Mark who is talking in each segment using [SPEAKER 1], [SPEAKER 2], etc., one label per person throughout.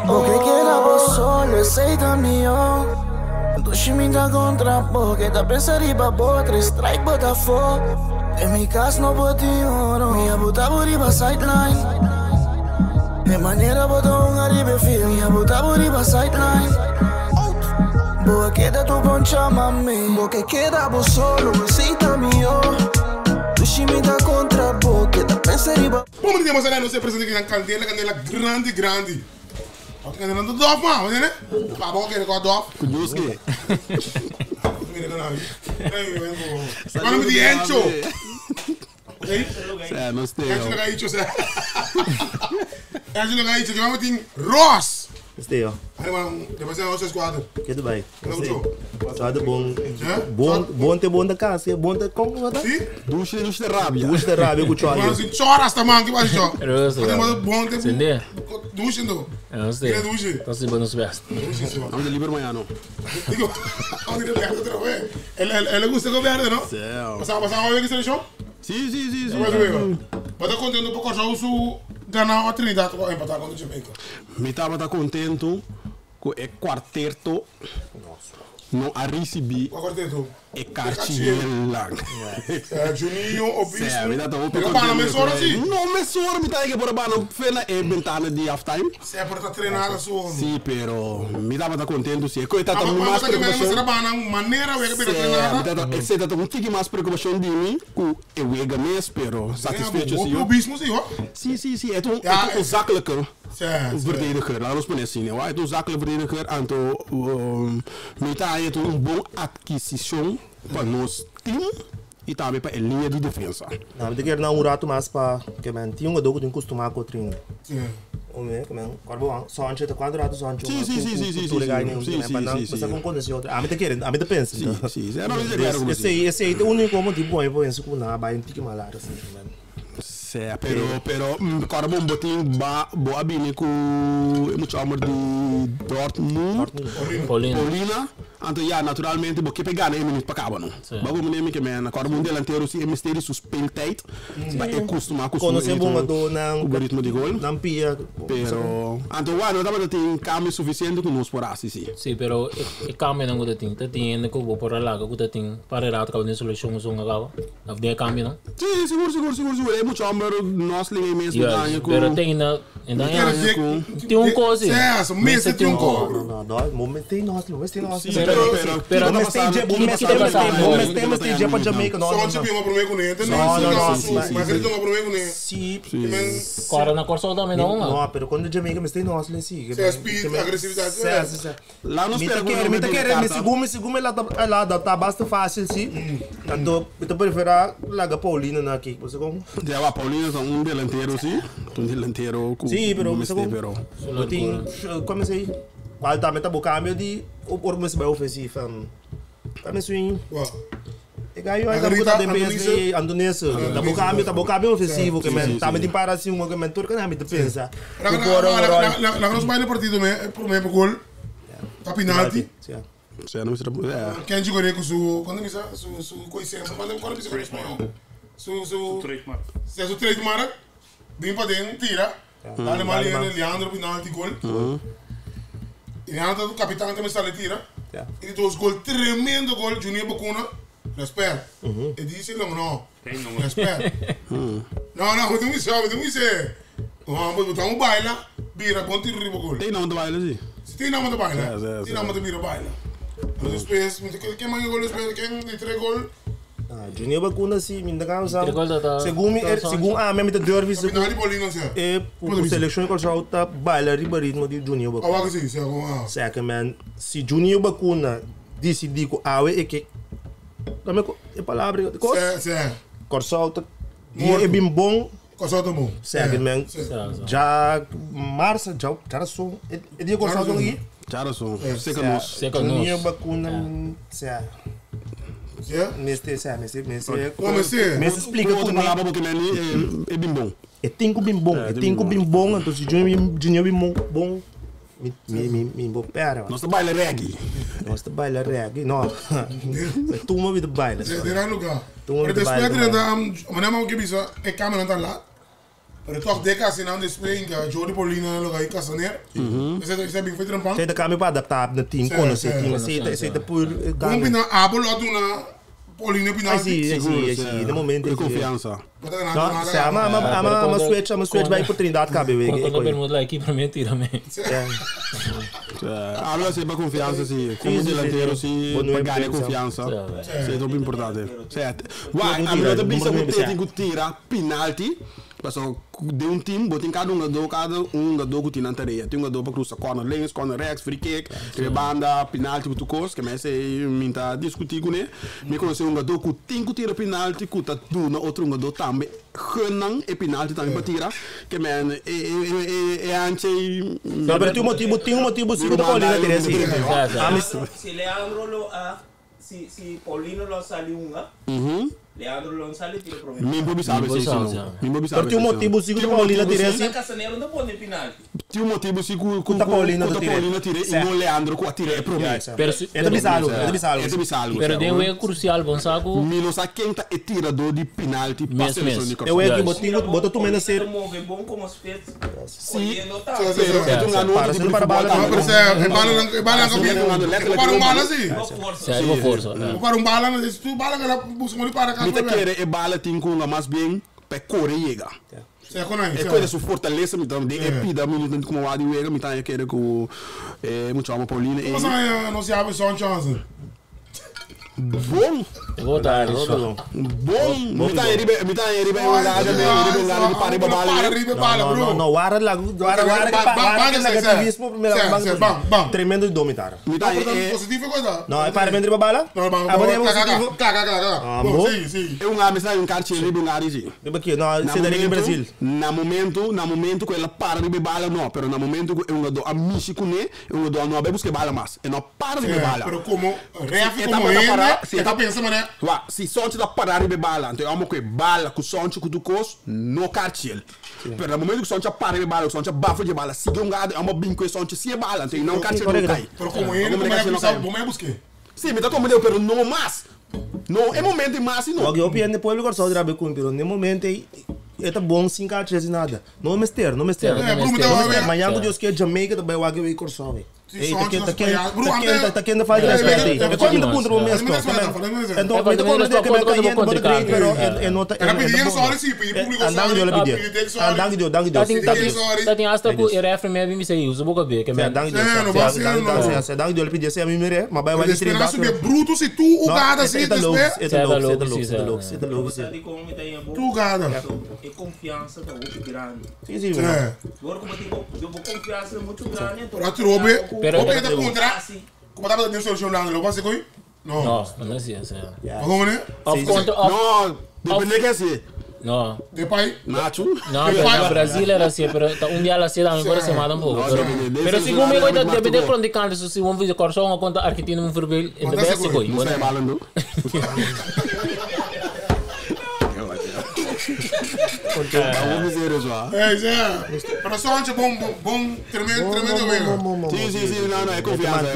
[SPEAKER 1] Porque queda vos solo, aceita mío. Dushi minta contra porque da pensar e babota, strike Botafogo. Em mi casa no boti oro, minha buta buriba sideline. De maneira botou arriba fio, minha buta buriba sideline. Boa queda tu poncha mami, porque queda vos solo, aceita mío. Dushi minta contra porque da pensar e babota.
[SPEAKER 2] Como temos ali, nós apresentamos aqui na candela grande. Wat kan je dan de dof man, wat is het? Papa, oké, ik ga dof.
[SPEAKER 3] Kujuski.
[SPEAKER 2] Waarom met die Encho? Oké?
[SPEAKER 3] Zij, nog steeds.
[SPEAKER 2] Encho ga iets zeggen. Encho ga iets zeggen, met die Ross.
[SPEAKER 4] Steo.
[SPEAKER 2] Dat was een squadron.
[SPEAKER 4] Que do bem?
[SPEAKER 2] Encho.
[SPEAKER 4] Só de bom da casa, bom da como tá?
[SPEAKER 2] Sim?
[SPEAKER 3] Douche de rabia.
[SPEAKER 4] Douche de rabia com choro.
[SPEAKER 2] Mas assim, chora esta man, que vai chorar.
[SPEAKER 5] Rosso.
[SPEAKER 2] Mas bom tem.
[SPEAKER 5] Entendeu?
[SPEAKER 2] Douche não.
[SPEAKER 5] Não sei.
[SPEAKER 2] Ele douche.
[SPEAKER 5] Tá se bando best.
[SPEAKER 2] Douche só.
[SPEAKER 3] Vamos de livre amanhã, não?
[SPEAKER 2] Digo, onde ele vai outra vez? Ele gosta de verde, não?
[SPEAKER 3] Céu.
[SPEAKER 2] Passava uma vez que você deixou?
[SPEAKER 3] Sim.
[SPEAKER 2] Mas eu. Mas tá contente porque já uso ganhar a Trinidad para empatar contra o Jamaica.
[SPEAKER 3] Me estava contente com o quarteto. Não a recebi.
[SPEAKER 2] O quarteto.
[SPEAKER 3] E Cartier lang.
[SPEAKER 2] Juninho, Obispo.
[SPEAKER 3] Céu, me dá tão
[SPEAKER 2] Mas para me sora assim.
[SPEAKER 3] Não me sora, me tá aí que por abano fena e ventana de halftime.
[SPEAKER 2] Se é para estar treinada só.
[SPEAKER 3] Sim, pero me estava contente sim. Coitado,
[SPEAKER 2] Mas
[SPEAKER 3] mais
[SPEAKER 2] também não
[SPEAKER 3] preocupação.
[SPEAKER 2] será para maneira de ver treinada.
[SPEAKER 3] Você tá um tique mais preocupação de mim com o ega mês, pero satisfeito sim.
[SPEAKER 2] O Obispo sim, ó.
[SPEAKER 3] Sim, é um zakelijker verdediger, laten we het zien. Het is een zakelijke verdediger en Mita heeft een boa aquisição para nosso time e também para a linha de defesa.
[SPEAKER 4] Não, eu quero dar rato mais para que man tinha um jogo de acostumar com o treino.
[SPEAKER 2] Sim.
[SPEAKER 4] O meu, que man, corbo, só antes de quadrado, só antes.
[SPEAKER 3] Sim.
[SPEAKER 4] Tu ligar nem mas com condição. A mim te querem, a mim te pensa.
[SPEAKER 3] Sim. Esse
[SPEAKER 4] é o único motivo bom, eu penso que na vai um tique malar assim, man.
[SPEAKER 3] Pero agora bom botinho boa bem com muito amor de Dortmund Paulina então já naturalmente porque pegar nem minuto para acabar não bago me que man agora um delantero se é mistério suspendente vai acostumar com o ritmo de gol
[SPEAKER 4] não pia
[SPEAKER 3] pero então o ano dava tem câmbio suficiente com nós por assim
[SPEAKER 5] sim pero o câmbio não gosta tem que vou por lá que tem para ir atrás de solução usou agora não tem câmbio não
[SPEAKER 3] sim seguro é muito amor nós linha mesmo
[SPEAKER 5] pero tem tem um coisa
[SPEAKER 2] mês tem um coisa
[SPEAKER 4] não momento tem nós
[SPEAKER 5] pero
[SPEAKER 4] mas tem dia para Jamaica não
[SPEAKER 2] só tipo uma primeira com ele não mas ele tem uma primeira com ele
[SPEAKER 4] sim
[SPEAKER 5] agora na corso também não
[SPEAKER 4] pero quando Jamaica mas tem nós lá sim
[SPEAKER 2] speed agressividade
[SPEAKER 3] lá nos
[SPEAKER 4] me segundo lá tá bastante fácil sim então eu prefiro lá a Paulina na aqui você como
[SPEAKER 3] já a Paulina são um delantero sim com
[SPEAKER 4] sim pero você como tem como sei qual também tá bom câmbio de o mais bem ofensivo também swing e ganhou aí da defesa Andonese tá bom câmbio ofensivo que men também tem para assim um que turco não me pensa
[SPEAKER 2] na nós vai no partido primeiro gol tá penalti
[SPEAKER 3] não se
[SPEAKER 2] quem jogou com su quando me su coisa quando me se espanhol su trademark bem para dentro tira dá mal Leandro penalti gol e Leandro o capitão também está ali tira e dois gol tremendo gol Junior Bacuna respeito e disse não respeito não eu tenho isso vamos botar um baile vira ponto e riba gol
[SPEAKER 3] tem não do baile sim
[SPEAKER 2] se tem não do baile tem não do vira baile depois quem mais gol depois quem de 3 gol
[SPEAKER 4] Junior Bacuna sim me dá causa segundo a mesmo de Derby o seleção que já está baile riba ritmo de Junior Bacuna
[SPEAKER 2] agora sim
[SPEAKER 4] certo man se Junior Bacuna decidir que awe é que também é palavra corsolta é bem bom
[SPEAKER 2] corsolta bom
[SPEAKER 4] certo man já março já sou é dia corsolta aqui
[SPEAKER 3] já sou seca
[SPEAKER 4] Junior Bacuna certo Neste explica
[SPEAKER 3] tudo palavra porque é bem bom
[SPEAKER 4] é tinco bem bom então se Junior bem bom me pera
[SPEAKER 3] nós baile reggae
[SPEAKER 4] Nós te baila reggae, não. Tu me vida baila.
[SPEAKER 2] Terá lugar.
[SPEAKER 4] Tu me
[SPEAKER 2] Pero
[SPEAKER 4] vida
[SPEAKER 2] después de
[SPEAKER 4] baila.
[SPEAKER 2] manhã que bisa é câmera tá lá. Pero toch de casa não después que Jody Paulina lugar aí casaneiro. Esse é bem feito trampão.
[SPEAKER 4] Você também para adaptar no time, conhecer time, você tá por.
[SPEAKER 2] Como pina abo lá do na Paulina pina.
[SPEAKER 4] Sim, de momento
[SPEAKER 3] de confiança.
[SPEAKER 4] Não, se ama switch vai por Trindade cabe.
[SPEAKER 5] Quando pergunta lá equipe para mim tira me.
[SPEAKER 3] Habla sempre confiança sim, como delanteiro sim, para ganhar confiança. Isso é muito importante. Certo. Vai, a minha também sabe que tira penalti. Passou de time, botem cada um jogador que tem na tarefa. Tem um jogador para cruzar corner links, corner rechts, free kick, banda, penalti que tu cos, que mais é minta discutir com ele. Me conhece um jogador que tem que tirar penalti, que tá do outro jogador também. Genang e penalti também para tirar, que man é antes.
[SPEAKER 4] Mas tem um motivo se do Paulino ter assim.
[SPEAKER 6] Se Leandro lo se Paulino lo sale Leandro Gonçalves tira problema.
[SPEAKER 3] Mimbo sabe se isso. Mimbo sabe.
[SPEAKER 4] Tem um motivo se o Paulino tira assim.
[SPEAKER 6] Casaneiro não pode penalti.
[SPEAKER 3] Tem um motivo se o
[SPEAKER 4] Paulino
[SPEAKER 3] tira e não Leandro com tira é problema.
[SPEAKER 4] É de Bissalo.
[SPEAKER 5] Pero de um é crucial bom saco.
[SPEAKER 3] Mino sa quem tá tirador de penalti para seleção de
[SPEAKER 4] eu é que bota tu menos ser
[SPEAKER 6] bom como os feitos.
[SPEAKER 3] Sim.
[SPEAKER 4] Para bala
[SPEAKER 2] para bala sim.
[SPEAKER 5] Força.
[SPEAKER 2] Para bala, se tu bala que busca para
[SPEAKER 3] Mita querer e bala tem com mais bem para correr chega. É coisa sua fortaleza, me também é pida minuto como a de chega, me tá querer com muito ama Paulina.
[SPEAKER 2] Mas não se abre só uma chance.
[SPEAKER 3] Bom.
[SPEAKER 5] Vou dar isso.
[SPEAKER 3] Bom. Me tá aí para bala.
[SPEAKER 4] Não, guarda tremendo domitar.
[SPEAKER 2] Me tá positivo coisa.
[SPEAKER 4] Não, é para vender bala?
[SPEAKER 2] Não, sim.
[SPEAKER 3] É um amizade um cartinho ribe ngari sim.
[SPEAKER 4] Não, se daria em Brasil.
[SPEAKER 3] Na momento que ela para de bala não, pero na momento que um do amici com né, um do não vai buscar bala mais. E não para de bala.
[SPEAKER 2] Pero como ref como ele, você tá pensando, né?
[SPEAKER 3] Wa, se sonte da parar de bala, então amo que bala com sonte com do cos no cartiel. Pero no momento que sonte para de bala, sonte bafa de bala, se um gado amo bem com sonte se bala, então não cartiel não cai.
[SPEAKER 2] Pero como ele, como é que buscar?
[SPEAKER 3] Sim, me tá como deu, pero não mais. Não, é momento mais não.
[SPEAKER 4] O que eu penso depois do corso de rabe com, pero no momento é bom sem cartiel nada. Não mester. Amanhã que Deus quer Jamaica também o que vai corso. Tá querendo fazer respeito. É como no ponto mesmo. Então, eu tô falando que vai cair no green, pero é nota.
[SPEAKER 2] Era pedir só esse público.
[SPEAKER 4] Andando de olho pedir.
[SPEAKER 5] Tá tem hasta que o refre me me sei, usa boca ver que me.
[SPEAKER 4] Andando de olho pedir, se a mim mere, mas vai
[SPEAKER 2] vai treinar. Subir bruto se tu o gada assim después.
[SPEAKER 4] É louco.
[SPEAKER 2] Tu gada.
[SPEAKER 6] É confiança da muito grande.
[SPEAKER 4] Sim.
[SPEAKER 6] Agora como eu vou confiança muito grande.
[SPEAKER 2] Para trobe.
[SPEAKER 5] Pero
[SPEAKER 2] como é que contra? Como tá dando solucionando, lo passa coi?
[SPEAKER 5] Não é assim.
[SPEAKER 2] Como né?
[SPEAKER 3] Não, depende que assim.
[SPEAKER 5] Não.
[SPEAKER 2] De pai?
[SPEAKER 3] Nacho?
[SPEAKER 5] Não, no Brasil era assim, pero um dia assim também agora se manda pouco. Pero se como eu deve de pronto canto se um vídeo corso uma conta argentino um verbal em bem se coi.
[SPEAKER 3] Não sai balando. Vamos ver já.
[SPEAKER 2] Pero só antes bom tremendo mesmo.
[SPEAKER 3] Sim, não, é confiança. É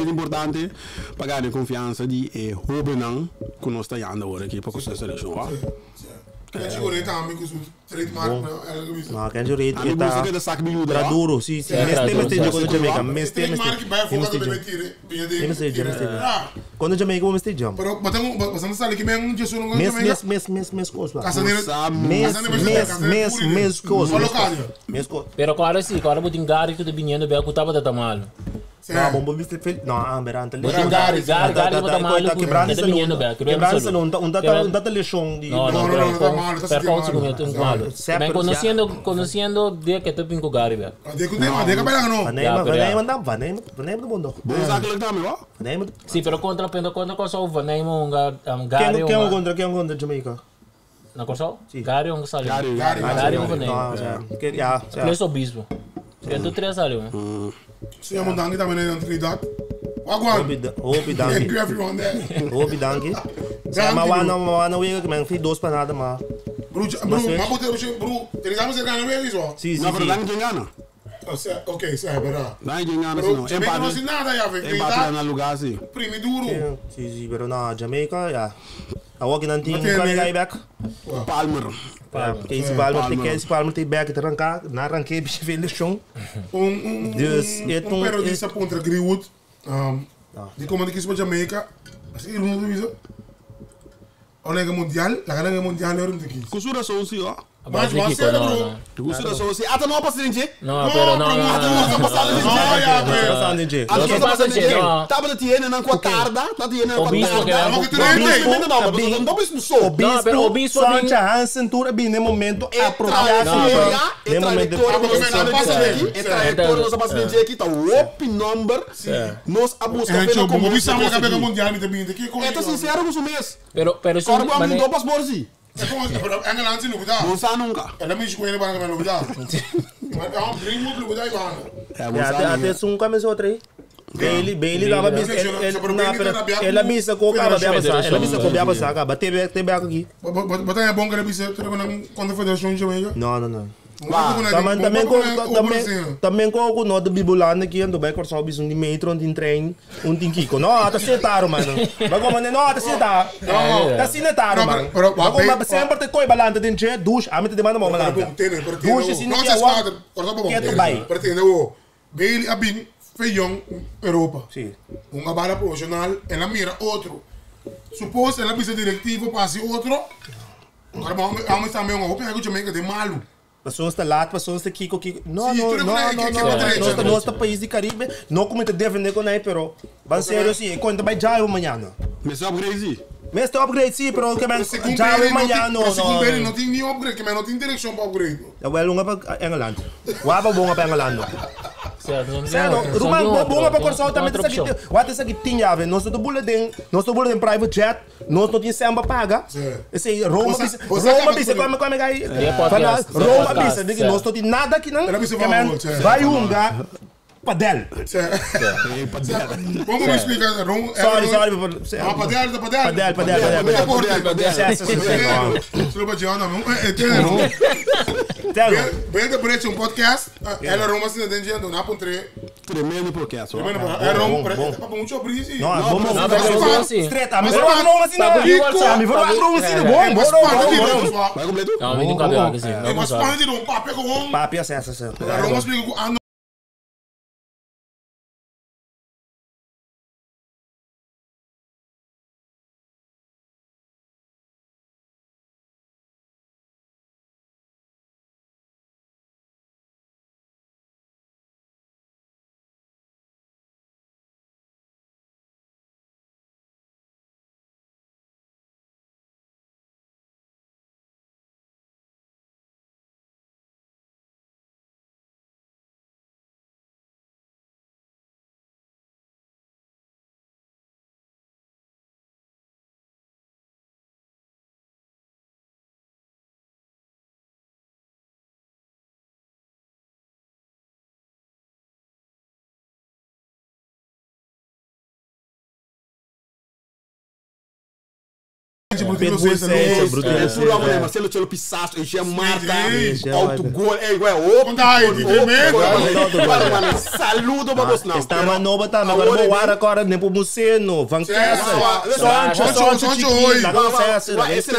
[SPEAKER 3] importante pagar a confiança de Ruben que nós estamos agora aqui para construir a seleção.
[SPEAKER 2] Kenjurei também com o trademark.
[SPEAKER 4] Não, Kenjurei tá duro, sim. Mestre quando Jamaica, mestre. Quando Jamaica o mestre jam.
[SPEAKER 2] Pero batamos sali que mesmo Jesus não
[SPEAKER 4] Jamaica. Mes coisa. Mes coisa.
[SPEAKER 5] Pero agora sim, agora botin gari que tá vindo bem que tava da tamal.
[SPEAKER 4] Não, bom visto fel. Não, berante.
[SPEAKER 5] Botin gari tá tamal
[SPEAKER 4] quebrando
[SPEAKER 5] tá vindo bem.
[SPEAKER 4] Quebrando tá lesão de.
[SPEAKER 5] Performance com eu malo. Mas conhecendo de que tu pinco gari bem.
[SPEAKER 2] De que tema, de que pega não.
[SPEAKER 4] Vanema do mundo.
[SPEAKER 3] Bom sabe que também, ó.
[SPEAKER 4] Vanema.
[SPEAKER 5] Sim, pero contra coisa o Vanema gari.
[SPEAKER 4] Quem é contra Jamaica?
[SPEAKER 5] Na coisa? Gari um saliu. Gari Vanema.
[SPEAKER 4] Já.
[SPEAKER 5] Preço bispo. Então 3 saliu.
[SPEAKER 2] Se eu mandar também na Trinidad. Wagwan.
[SPEAKER 4] Hope danke. Sama wana wega que me fiz 2 panadas mas.
[SPEAKER 2] Bru, mas botei bru, Trinidad mas ganha mesmo isso.
[SPEAKER 4] Sim.
[SPEAKER 3] Na verdade quem ganha?
[SPEAKER 2] Ok, isso é verdade.
[SPEAKER 3] Não é ganhar
[SPEAKER 2] Pero
[SPEAKER 3] não.
[SPEAKER 2] Jamaica não tem nada, já vem.
[SPEAKER 3] Empate na lugar assim.
[SPEAKER 2] Prime duro.
[SPEAKER 4] Sim, pero na Jamaica, ja. Awak in een team kan je back.
[SPEAKER 3] Palmer.
[SPEAKER 4] Casey Palmer tem back te arrancar, na arranquei bicho veel chão. Dus
[SPEAKER 2] pero disse contra Greenwood. Die comando que para Jamaica. Assim, ele não diz. Olha que mundial, la gana mundial é um daqui.
[SPEAKER 3] Kusura sou sim, ó.
[SPEAKER 2] Mas você não.
[SPEAKER 3] Kusura sou sim. Até não passa ninguém.
[SPEAKER 5] Não, pero não.
[SPEAKER 3] Não passa
[SPEAKER 4] ninguém.
[SPEAKER 3] Não passa ninguém. Tava de tiene na quartarda, tá tiene na quartarda. Não bispo sou.
[SPEAKER 4] O bispo Sancha Hansen tour bem no momento apropriado.
[SPEAKER 3] No momento nós passa ninguém aqui tá o number. Nós abusa
[SPEAKER 2] pelo como bisamo que pega mundial me também aqui.
[SPEAKER 3] É tô sincero com o mês.
[SPEAKER 5] Pero
[SPEAKER 3] se não passa por si.
[SPEAKER 2] Engeland não dá.
[SPEAKER 3] Não sabe nunca.
[SPEAKER 2] Ela me escolhe para que não dá. Mas é um Greenwood não dá igual.
[SPEAKER 4] Até sum começou outra aí. Bailey dava bis ela bisa ko ka ela bisa ko biaba sa ka bate aqui.
[SPEAKER 2] Botar é bom que ela bisa quando foi da Jamaica.
[SPEAKER 4] Não. Também com o nó de bibulano aqui ando bem cortar bis um de metro um trem um kiko. Não, tá sentado mano. Mas como não tá sentado. Tá sentado mano. Mas sempre te coi balanta dentro de duche, a mim te demanda uma balanta. Duche assim não quer tu vai.
[SPEAKER 2] Pretende o Bailey abin feião Europa.
[SPEAKER 4] Sim.
[SPEAKER 2] Uma bala profissional, ela mira outro. Supôs ela bisa diretivo passe outro. Agora vamos também uma roupa que Jamaica de malo.
[SPEAKER 4] Pessoas da lado, pessoas da Kiko. Não. Nós da país do Caribe, não como te defender com ele, pero van sério assim, quando vai já amanhã.
[SPEAKER 3] Mas upgrade
[SPEAKER 4] Mas está upgrade sim, pero que já amanhã não.
[SPEAKER 2] Segundo ele não tem nenhum upgrade, que não tem direção para upgrade.
[SPEAKER 4] É well lunga para Engeland. Wapa bom para Engeland.
[SPEAKER 5] Certo.
[SPEAKER 4] Rumah bom para Corsol também tem aqui. What is aqui tinha, velho. Nós do bullet em private jet, nós não tinha samba paga. Esse Roma bisa como gai. Roma bisa, digo nós não tinha nada aqui não. Vai unga padel.
[SPEAKER 2] Vamos me explicar.
[SPEAKER 4] Sorry.
[SPEAKER 2] Padel. Bem de um podcast. Ela Roma se entendendo na ponte.
[SPEAKER 3] Tremendo podcast.
[SPEAKER 2] É Roma, para muito brisa.
[SPEAKER 4] Não, vamos estreta. Mas Roma assim não. Me vou Roma assim bom.
[SPEAKER 3] Vai completo?
[SPEAKER 5] Não, me nunca viu aqui sim.
[SPEAKER 2] Mas pode ir um papo com
[SPEAKER 4] papi acesso.
[SPEAKER 2] Roma explica
[SPEAKER 3] Marcelo Chelo Pisato, enchia Marta, autogol, saludo para você não.
[SPEAKER 4] Estava nova também, agora vou agora nem para você não, van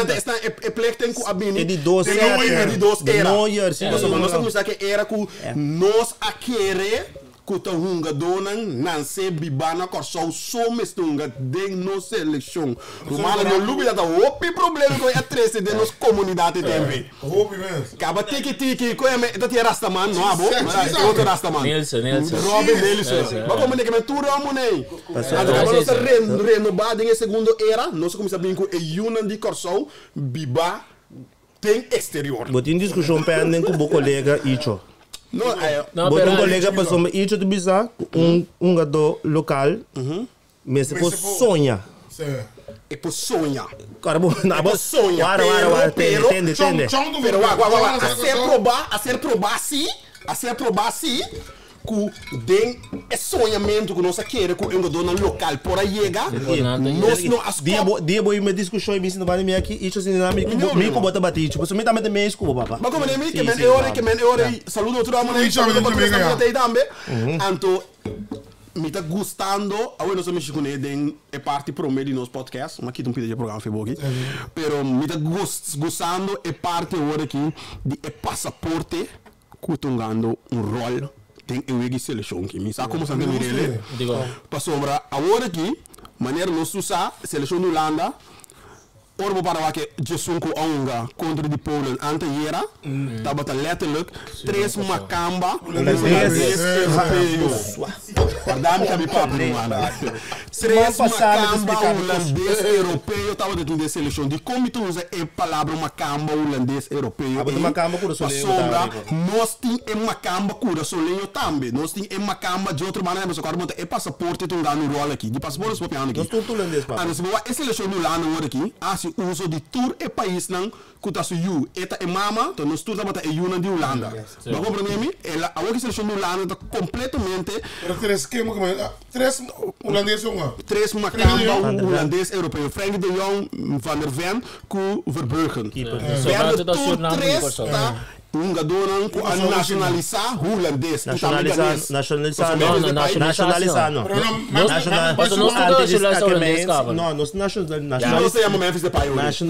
[SPEAKER 3] Esta é plekten com a bini.
[SPEAKER 4] É de 2
[SPEAKER 3] era com nós a querer kuta hunga donan nanse bibana korsou somestunga de no seleção. Rumala no lubi da opi problema com a trece de nos comunidade também.
[SPEAKER 2] Opi mesmo.
[SPEAKER 3] Caba tiki com é da tia Rastaman, não abo? É outro Rastaman.
[SPEAKER 5] Nelson.
[SPEAKER 3] Robin Nelson. Mas como é que me tu ramo nei? Agora nós renovado em segundo era, nós começa bem com e yunan de korsou biba tem exterior.
[SPEAKER 4] Botin discussão pendem com o colega Icho.
[SPEAKER 5] Não,
[SPEAKER 4] pero um colega passou me isso de bizarro gado local, mas se for sonha.
[SPEAKER 3] É por sonha.
[SPEAKER 4] Cara, não sonha.
[SPEAKER 3] Entende. Pero a ser probar sim, que tem sonhamento que nós queremos que um dono local por aí chega. Nós não as
[SPEAKER 4] dia boy me discussão e me ensina para mim aqui isso assim na me bota bater tipo se me também tem meio escuba papá.
[SPEAKER 3] Mas como é que men é saludo outro amor isso também. Anto me está gostando, agora nós estamos com a parte promedio de nosso podcast, mas aqui não pedi programa Facebook, pero me está gostando a parte agora aqui de passaporte que estão ganhando rol tem a seleção aqui. Me sabe como se entende ele? Para sombra, agora aqui, maneira nós usar seleção de Holanda. Orbo para que Jesus com Onga contra de Polen anteera, estava letterlijk 3 macamba, holandês europeus. Guardami que me papo não 3 macamba holandês europeu, estava dentro da seleção. De como tu usa a palavra macamba holandês europeu?
[SPEAKER 4] A macamba cura solinho.
[SPEAKER 3] Nós tem macamba cura solinho também. Nós tem macamba de outra maneira, mas agora monta é passaporte tu dá no rol aqui. De passaporte só piano aqui.
[SPEAKER 4] Nós tudo holandês papo.
[SPEAKER 3] Ano se boa a seleção do Holanda agora aqui, assim uso de tour e país não kuta su you eta e mama to nos tour da mata e you de Holanda. Mas compreende-me? Ela a outra seleção do Holanda está completamente
[SPEAKER 2] pero três esquema como três holandeses ou
[SPEAKER 3] 3 macamba holandês europeu. Frank de Jong, Van der Ven, ku Verbruggen. Verde tour 3 tá jogador com a nacionalizar holandês.
[SPEAKER 4] Nacionalizar não. Não, nós
[SPEAKER 3] não se chama Memphis Depay holandês.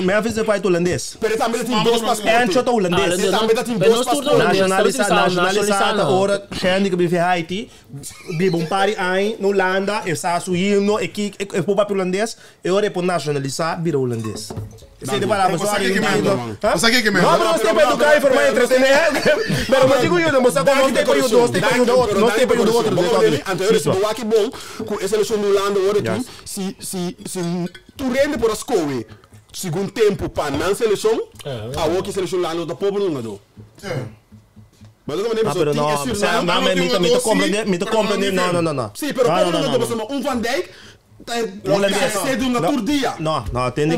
[SPEAKER 4] Memphis Depay holandês.
[SPEAKER 3] Pero também tem dois passaportes.
[SPEAKER 4] Encho holandês.
[SPEAKER 3] Também tem dois passaportes.
[SPEAKER 4] Nacionalizar agora, gente que vive em Haiti, vive um par aí na Holanda, e está suindo, e que é para holandês, e agora é para nacionalizar, vira holandês. Se ele falar, mas
[SPEAKER 2] sabe que é mesmo?
[SPEAKER 4] Não, mas tem para educar e formar entretener. Mas digo eu, mas agora não tem para o outro, não tem para o outro.
[SPEAKER 3] Então, eu sou aqui bom, com essa seleção do Holanda agora aqui, se tu rende por as coisas, segundo tempo para não seleção, a outra seleção lá não dá pobre não dá. Mas eu
[SPEAKER 4] me compreender, não.
[SPEAKER 3] Sim, pero como Van Dijk
[SPEAKER 4] não, tem que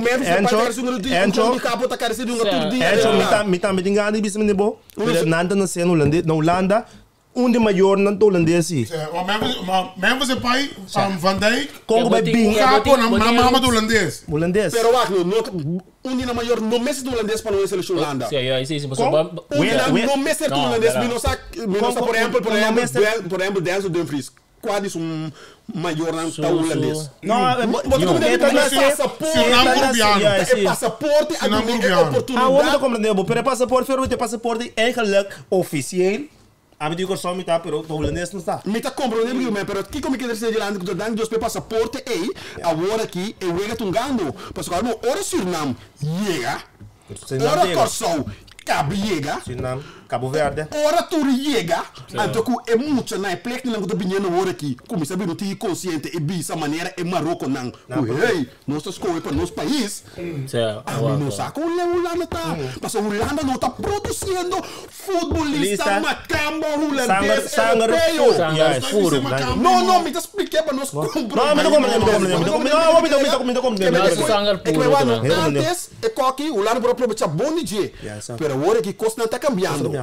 [SPEAKER 4] me tá me engano isso me deu nada na cena na Holanda onde maior não holandês
[SPEAKER 2] mas você pai Van Dijk
[SPEAKER 4] como vai bem
[SPEAKER 2] capo na mama do holandês
[SPEAKER 3] pero onde na maior não mexe do holandês para não seleção Holanda
[SPEAKER 5] sim
[SPEAKER 3] não mexe do holandês minosa por exemplo Denzel Dumfries quase maior não holandês.
[SPEAKER 4] Não,
[SPEAKER 3] é passaporte, é oportunidade.
[SPEAKER 4] Eu compreendo, pero passaporte, é passaporte eigenlijk oficial. A mim digo só me tá, pero o holandês não está.
[SPEAKER 3] Me tá compreendendo, pero que como que deve de lá que dá dois passaporte aí, agora aqui eu vou tungando, porque agora hora Suriname chega. Hora Corsou Cabriega,
[SPEAKER 4] Cabo Verde.
[SPEAKER 3] Ora tu chega, então que é muito na plek não que tá vindo hora aqui, como sabe não tem consciente e bisa maneira é Marrocos não. Ei, nós escolhe para nosso país. Não sabe o Holanda tá, mas o Holanda não tá produzindo futebolista macamba holandês europeu. Não, me expliquei para nós comprar. Antes é que o Holanda próprio tinha bom dia, pero agora que costa está cambiando.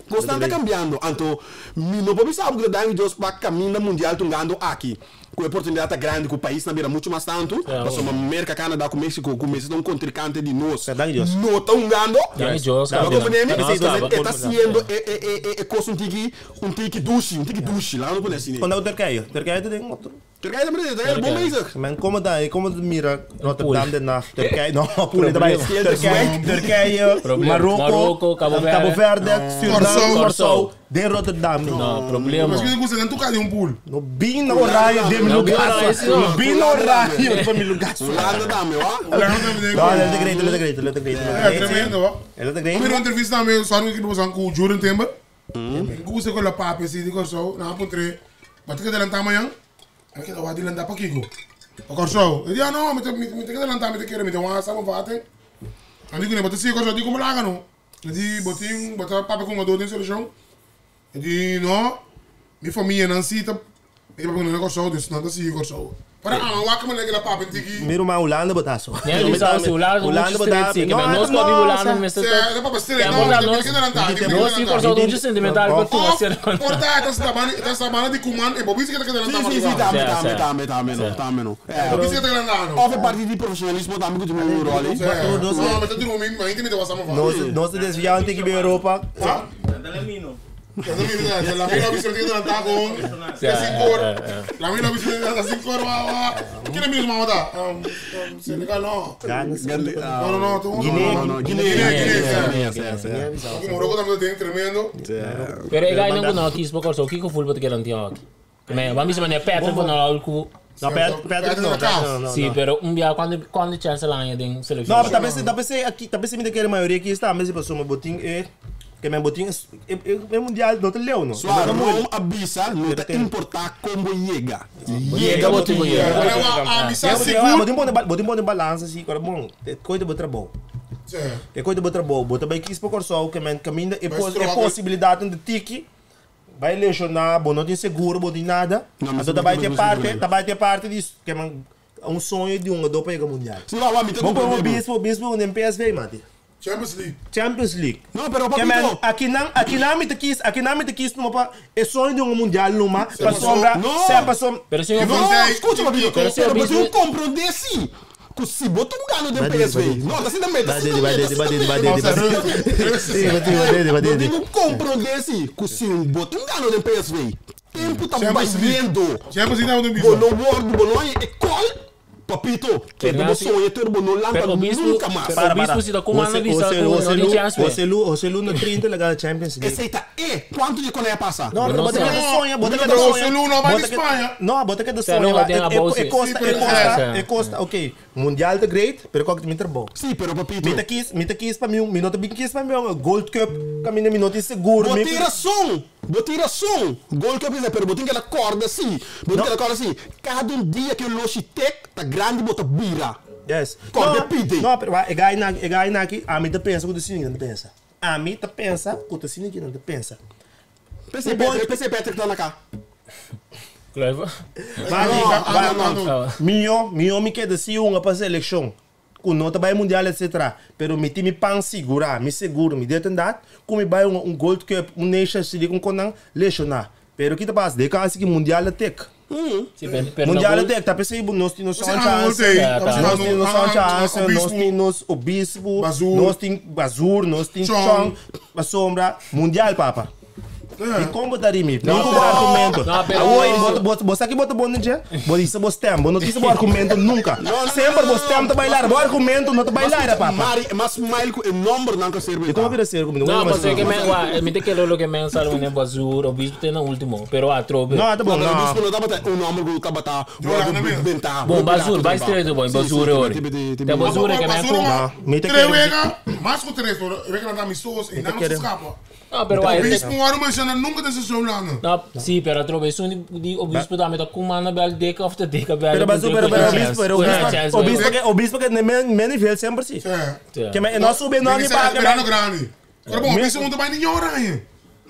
[SPEAKER 3] Costa está cambiando. Então, não pode saber que dá Deus para caminho mundial tungando aqui. Com a oportunidade grande que o país não vira muito mais tanto. Nós somos América, Canadá, com México, é um contrincante de nós. Não tungando. Está sendo coisa um tique duche lá no conhece.
[SPEAKER 4] Quando é o Turquia tem outro.
[SPEAKER 3] Turquia também é bom mesmo.
[SPEAKER 4] Men como mira Rotterdam de nacht Turquia não pula também Turquia Marrocos Cabo Verde Corsou de Rotterdam
[SPEAKER 5] não problema
[SPEAKER 2] mas que você não toca de pool
[SPEAKER 4] no bem no horário de meu lugar no bem no horário para meu lugar
[SPEAKER 3] Holanda dame ó
[SPEAKER 4] ele é great
[SPEAKER 2] é tremendo ó
[SPEAKER 4] ele é great
[SPEAKER 2] primeira entrevista também só que nós vamos com o Jordan Timber que você com a papa assim de Corsou na pontre mas que adelantar amanhã aqui não vai adelantar para Kiko o Corsou ele não me tem que adelantar me quer me tem uma sabe fazer eu digo nem botar se Corsou digo como lá não ele botar papa com uma dor de solução ele não minha família não cita Ik heb een corso, dus dat zie je corso. Maar aan wakker me lekker pap en tiki.
[SPEAKER 4] Miro maar Holanda betaso.
[SPEAKER 5] Nee, die zou Holanda betaso. Ik ben nooit die Holanda met z'n.
[SPEAKER 2] Ja, papa stil.
[SPEAKER 5] Ja, maar dan nooit die corso doen je sentimental voor toe.
[SPEAKER 2] Porta, dat is man die kuman en Bobby zit er dan aan.
[SPEAKER 3] Sim,
[SPEAKER 2] Bobby zit er dan aan.
[SPEAKER 3] Of een partij die professionalisme dan moet je een rol in.
[SPEAKER 2] No, met de rooming, maar niet was allemaal van.
[SPEAKER 4] No se desviaban tegen Europa.
[SPEAKER 2] Ja. La mila bisogna da taco. La mila bisogna da 5 ore. Chi ne mi mama Senegal no. No. Guinea. Como rogo também tem tremendo.
[SPEAKER 5] Pero ik ga niet naar kies voor zo kiko voel wat ik dan die ook. Maar waarom is maar net Patrick van algo.
[SPEAKER 4] No, Patrick no.
[SPEAKER 5] Sí, pero un día cuando chance la año de selección.
[SPEAKER 4] No, talvez me daquela maioria que está, mas passou uma botinha que meu botinho é mundial não te leu não.
[SPEAKER 3] Suara não avisa, não te importar como chega.
[SPEAKER 5] Chega botinho.
[SPEAKER 2] Avisa seguro.
[SPEAKER 4] Botinho bom de balança assim, cara bom. Coisa de trabalho. É coisa de trabalho. Bota bem que isso por só que men caminho é possibilidade de tiki. Vai lesionar, bom não tem seguro, bom tem nada. Então vai ter parte disso que é sonho de um dopo chegar mundial.
[SPEAKER 3] Sim, lá me
[SPEAKER 4] tem um bispo no PSV, mate. Champions League.
[SPEAKER 3] Não, pero papito.
[SPEAKER 4] Aqui não me te quis numa é sonho de um mundial numa para sombra.
[SPEAKER 5] Pero se
[SPEAKER 3] não, escuta papito. Pero você não compra desse. Se botou um gano de PSV. Não, tá sendo meta. Vai não compra desse. Se botou um gano de PSV. Tempo tá batendo.
[SPEAKER 2] Champions League não bispo.
[SPEAKER 3] Bono wordo, bono ecol. Papito, que é sonho, tu não lança nunca mais.
[SPEAKER 5] Para, bispo se da comanda visa,
[SPEAKER 4] você no 30 legal Champions League.
[SPEAKER 3] Aceita, quanto de quando é passar?
[SPEAKER 4] Não, bota que é sonho, bota que é
[SPEAKER 2] sonho. Não vai de Espanha.
[SPEAKER 4] Não, bota que é sonho. É costa, ok. Mundial de great, pero qual que me bom.
[SPEAKER 3] Sim, pero papito.
[SPEAKER 4] Me te quis para mim, me nota bem quis para mim, Gold Cup, caminho me nota seguro.
[SPEAKER 3] Botira som. Gold Cup é, pero botinha aquela corda assim. Botinha aquela corda assim. Cada dia que eu lochitec, tá grande bota bira.
[SPEAKER 4] Yes.
[SPEAKER 3] Corda pide.
[SPEAKER 4] Não, pero é gai na aqui, a mim te pensa que o Cine não pensa. A mim te pensa que o Cine não pensa.
[SPEAKER 3] Pensei Patrick tá na cá.
[SPEAKER 5] Claro.
[SPEAKER 4] Mio me quer dizer uma para seleção. Com nota vai mundial etc. Pero me time pan segurar, me seguro, me detendar, como vai um Gold Cup, Nations League com não lesionar. Pero que te passa, de caso que mundial tech. Mundial tech, tá pensando nós temos chance, nós temos o bispo, nós temos Bazur, nós temos Chong, a sombra, mundial papa. E como tá de mim? Não tem argumento. Você aqui bota bom dia? Você tem, não tem bom argumento nunca. Sempre você tem que bailar, bom argumento não te bailar, papa.
[SPEAKER 3] Mas Mailco é número não consegue.
[SPEAKER 4] E como vira ser comigo?
[SPEAKER 5] Não, mas é que me tem que lo que me sale no Bazur, o bispo tem no último, pero a trobe.
[SPEAKER 3] Não, tá bom. O bispo não dá para o número que tá bata.
[SPEAKER 5] Bom, Bazur, vai estreito bom, Bazur é hora. Tem Bazur que me conta.
[SPEAKER 2] Me tem que mais que 3, eu que não dá amistoso e não se escapa.
[SPEAKER 5] No, pero
[SPEAKER 2] o bispo não menciona nunca desse show lá, não.
[SPEAKER 5] No, sì, però a trovo o bispo da metà comanda bel deka of the deka bel.
[SPEAKER 4] O bispo que nem vê sempre sim. Que mas nós subimos não
[SPEAKER 2] para grande. Agora bom, o bispo não vai nem orar aí.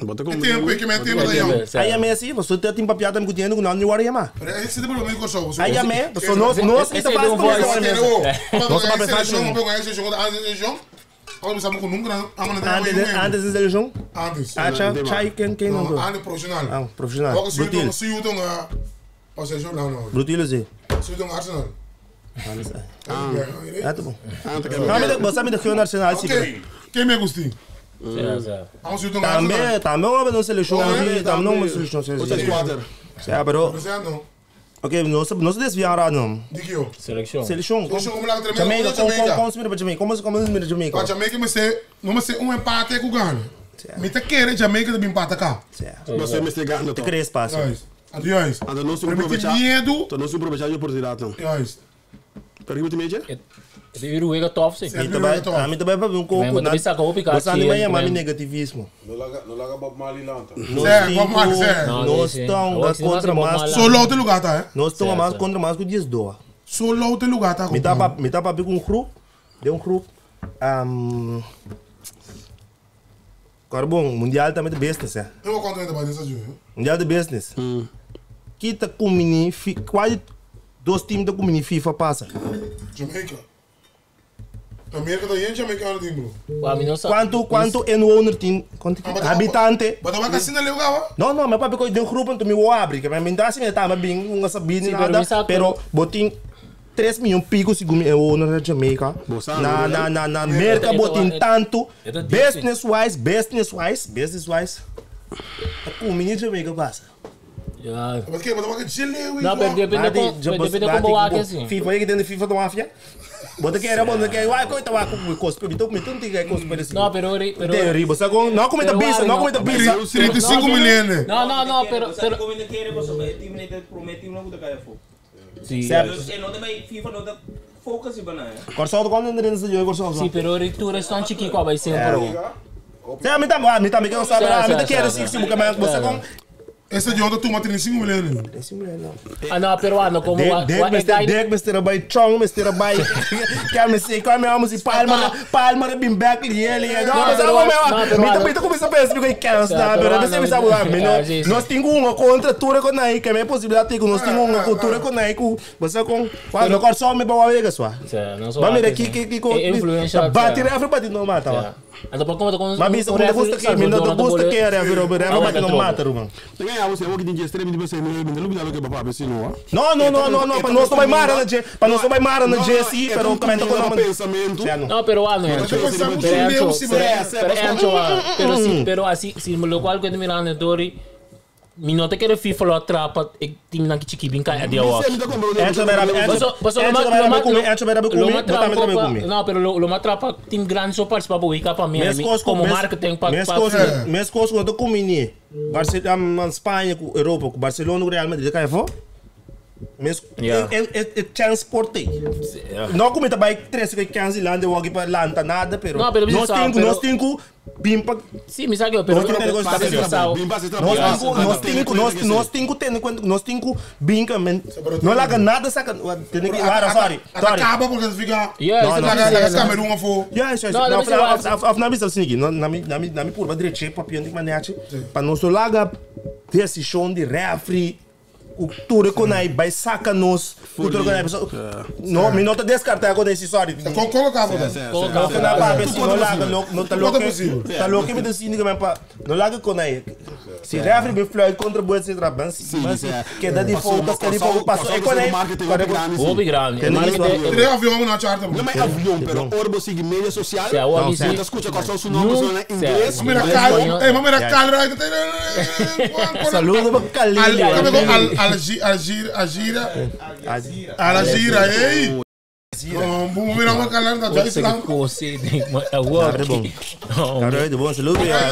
[SPEAKER 3] Bota com
[SPEAKER 2] tempo que me tempo da eu.
[SPEAKER 4] Aí é assim, você tem tempo piada me curtindo com não nem orar mais.
[SPEAKER 2] Esse tipo de coisa só.
[SPEAKER 4] Aí é mesmo, só nós que tá fazendo
[SPEAKER 2] nós para pensar não pegou esse jogo antes jogo. Antes
[SPEAKER 4] da seleção?
[SPEAKER 2] Antes.
[SPEAKER 4] Quem não?
[SPEAKER 2] Antes profissional.
[SPEAKER 4] Profissional.
[SPEAKER 2] Se eu tenho a seleção não.
[SPEAKER 4] Brutil sim.
[SPEAKER 2] Se eu tenho Arsenal.
[SPEAKER 4] Tá bom. Você me deixou no Arsenal sim.
[SPEAKER 2] Quem me gostou?
[SPEAKER 4] Também não seleção, também não seleção. É, bro. Ok, não se desviar não.
[SPEAKER 2] De que eu?
[SPEAKER 5] Seleção.
[SPEAKER 2] Como lá que
[SPEAKER 4] Jamaica, como se mira para Jamaica? Como se mira Jamaica?
[SPEAKER 2] Para Jamaica não me sei empate com Ghana. Me tá querendo Jamaica de empate cá.
[SPEAKER 3] Não sei me se Ghana.
[SPEAKER 4] Te cria espaço.
[SPEAKER 2] Adiós.
[SPEAKER 3] Anda não se aproveitar. Tu não se aproveitar de oportunidade não.
[SPEAKER 2] Adiós.
[SPEAKER 3] Pergunta me já?
[SPEAKER 5] Det är ju tof sig.
[SPEAKER 4] A mim também vai um pouco. Você não vai amar negativismo.
[SPEAKER 7] Não larga Bob Marley lá.
[SPEAKER 4] Nós estamos contra mais.
[SPEAKER 2] Só outro lugar tá,
[SPEAKER 4] Nós estamos mais contra mais que 10 doa.
[SPEAKER 2] Só outro lugar tá.
[SPEAKER 4] Me tá para um grupo, de um grupo. Carbon mundial também de business,
[SPEAKER 2] Eu vou contar ainda mais dessa
[SPEAKER 4] mundial de business. kita kumini, quase 2 times da kumini FIFA passa.
[SPEAKER 2] Jamaica. América tá em Jamaica,
[SPEAKER 4] bro. Quanto owner tem? Habitante?
[SPEAKER 2] Mas não vai cassinar legal,
[SPEAKER 4] Não, mas papi ko de grupo tu me o abre, que me dá assim, tá, mas bem, não sabia nada, pero botin 3 milhões pico se gumi é owner da Jamaica. Na América botin tanto business wise. A comida Jamaica passa.
[SPEAKER 2] Mas que vai chile,
[SPEAKER 5] não, depende como é assim.
[SPEAKER 4] FIFA aí que tem FIFA do máfia. Bota que era bom, que vai coita vai com cospe, então me tu tem cospe assim.
[SPEAKER 5] Não, pero
[SPEAKER 4] você não comenta bisa, não comenta bisa.
[SPEAKER 2] 35 milhões.
[SPEAKER 5] Não, pero
[SPEAKER 6] comenta que era você time promete não da caia fogo.
[SPEAKER 5] Sim.
[SPEAKER 6] É não também FIFA não da focus e banana.
[SPEAKER 4] Corso quando não tem jogo corso.
[SPEAKER 5] Sim, pero tu restaurante que vai ser pro.
[SPEAKER 4] Tá, me que não sabe, me tá quero sim, porque mas você com
[SPEAKER 2] esse de ontem tu mata 35 milhões.
[SPEAKER 4] 35 milhões.
[SPEAKER 5] Ah, não, peruano como
[SPEAKER 4] Mister by Chong, Mister by que me sei como é música Palma bem back ele. Não, me tá começando a pensar que cansa, pero você sabe lá, nós temos contra tudo com aí, que é possibilidade que nós temos uma cultura com aí, você com quando corso me ba ver só. Vamos aqui que influência. Bater a não mata.
[SPEAKER 5] Então por como com
[SPEAKER 4] mas isso não custa que me não custa que era vir não mata, irmão.
[SPEAKER 3] Você o que tem extremo de você me não que papai assim não.
[SPEAKER 4] Não, para nós vai mara na G, para nós vai mara na G sim, pero comenta com o
[SPEAKER 3] pensamento.
[SPEAKER 5] Não, pero pero assim, se o local que me lá Dori mi não te quer FIFA lo atrapa e time na que brinca é de ao. Não, pero lo atrapa time grande só participa boica para mim, como marketing para
[SPEAKER 4] Mes coisas quando comini. Barcelona, Espanha, Europa, Barcelona, Real Madrid, cai fo. Mas é transporte. Não como tá vai 3 que 15 lá de walk para lá nada, pero nós temos bimpa.
[SPEAKER 5] Sim, me sabe, pero
[SPEAKER 4] nós temos binka, não larga nada saca, tem que sorry.
[SPEAKER 2] Acaba porque fica.
[SPEAKER 4] Não,
[SPEAKER 2] Camerun for.
[SPEAKER 4] Na missa assim, na me por direito para pior de maneira, para nós larga decisão de refri. O tudo que nós vai sacar nos tudo que nós não me nota descartar quando esse sorry
[SPEAKER 2] colocava
[SPEAKER 4] na para se não larga não tá louco me decide que não larga com nós se refre bem fluid contribui se trabalho mas que dá de fogo que de fogo passou é quando
[SPEAKER 5] o grande
[SPEAKER 2] tem avião na charta
[SPEAKER 3] não é avião pero orbo sigue mídia social você escuta qual são os nomes em inglês
[SPEAKER 2] mira calma
[SPEAKER 4] saludo para Cali
[SPEAKER 2] Algira, ei! Vamos virar uma calanda da Islã.
[SPEAKER 5] Você tem agora bom.
[SPEAKER 4] Cara, de bom saludo ya.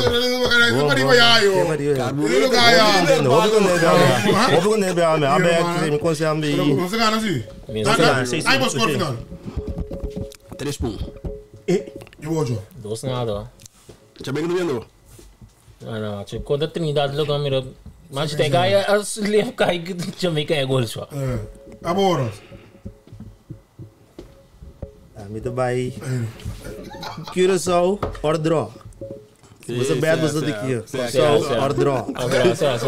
[SPEAKER 2] Você ganha assim? Aí você score final.
[SPEAKER 3] 3 pontos.
[SPEAKER 2] E hoje?
[SPEAKER 5] 2 nada.
[SPEAKER 3] Já bem vendo.
[SPEAKER 5] Não, tipo, quando a Trindade logo mira, mas tem gaia as levo cai que Jamaica é gol só.
[SPEAKER 2] Agora.
[SPEAKER 4] Me vai. Curaçao or draw. Você bad você aqui. Curaçao or draw.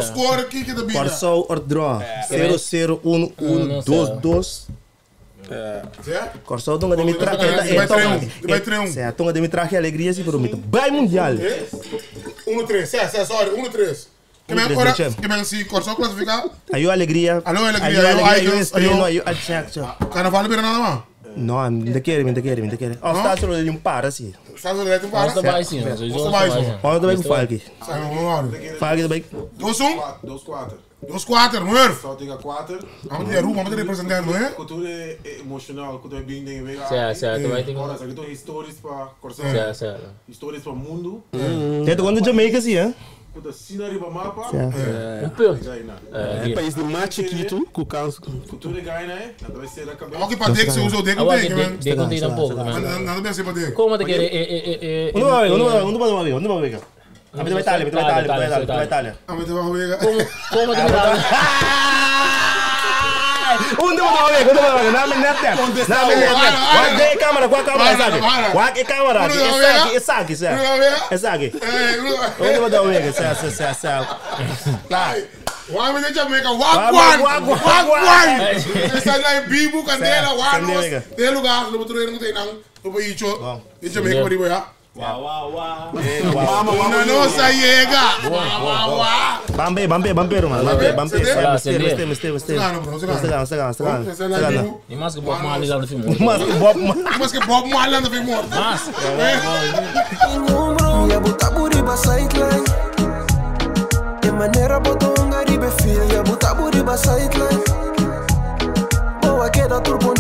[SPEAKER 2] Score aqui que da vida.
[SPEAKER 4] Curaçao or draw. 0-0 1-1 2-2. Curaçao não me traga
[SPEAKER 2] vai trem.
[SPEAKER 4] Certo, não me traga alegria se promete. Vai mundial.
[SPEAKER 2] 1-3. Sorry, 1-3. Que me se Curaçao classificar.
[SPEAKER 4] Aí alegria. Aí
[SPEAKER 2] Carnaval não nada mais.
[SPEAKER 4] No, me quer. Oh, está solo de para assim.
[SPEAKER 2] Está solo de para.
[SPEAKER 5] Está vai sim.
[SPEAKER 4] Quando vai com Falk? Falk também.
[SPEAKER 2] 2-1.
[SPEAKER 7] 2-4,
[SPEAKER 2] mulher.
[SPEAKER 7] Só tem 4.
[SPEAKER 2] Vamos ter vamos ter representando, não é?
[SPEAKER 7] Cultura emocional, cultura bem de ver.
[SPEAKER 5] Certo, vai ter.
[SPEAKER 7] Agora, aqui tem histórias para Curaçao.
[SPEAKER 5] Certo.
[SPEAKER 7] Histórias para o mundo.
[SPEAKER 4] Tem quando Jamaica assim, hein?
[SPEAKER 7] Quando sinari para mapa.
[SPEAKER 3] É país de Machu Picchu, com caso.
[SPEAKER 7] Cultura ganha, né? Nada vai ser a cabeça.
[SPEAKER 2] Olha que para ter que você usa o dedo
[SPEAKER 5] tem, mano. Tem um pouco, mano.
[SPEAKER 2] Nada bem ser para ter.
[SPEAKER 5] Como te quer?
[SPEAKER 4] Onde vai ver? A mim vai Itália.
[SPEAKER 2] Como
[SPEAKER 5] te
[SPEAKER 4] Onde vai ver? Na minha net. Qual câmera? Qual câmera? Essa aqui. Onde vai ver? Claro.
[SPEAKER 2] Wagwan in Jamaica. Wagwan. Essa lá é Bibu, Candela, Wagwan. Tem lugar, no outro não tem não. No país, em Jamaica, por aí, já. Não chega.
[SPEAKER 4] Bambe, mano.
[SPEAKER 5] E mais que Bob Marley lá no filme.
[SPEAKER 2] Mas que Bob Marley lá no filme.
[SPEAKER 5] Mas.
[SPEAKER 1] Ya buta buri ba sideline. De maneira botou ngaribe feel. Ya buta buri ba sideline. Boa queda turboncha.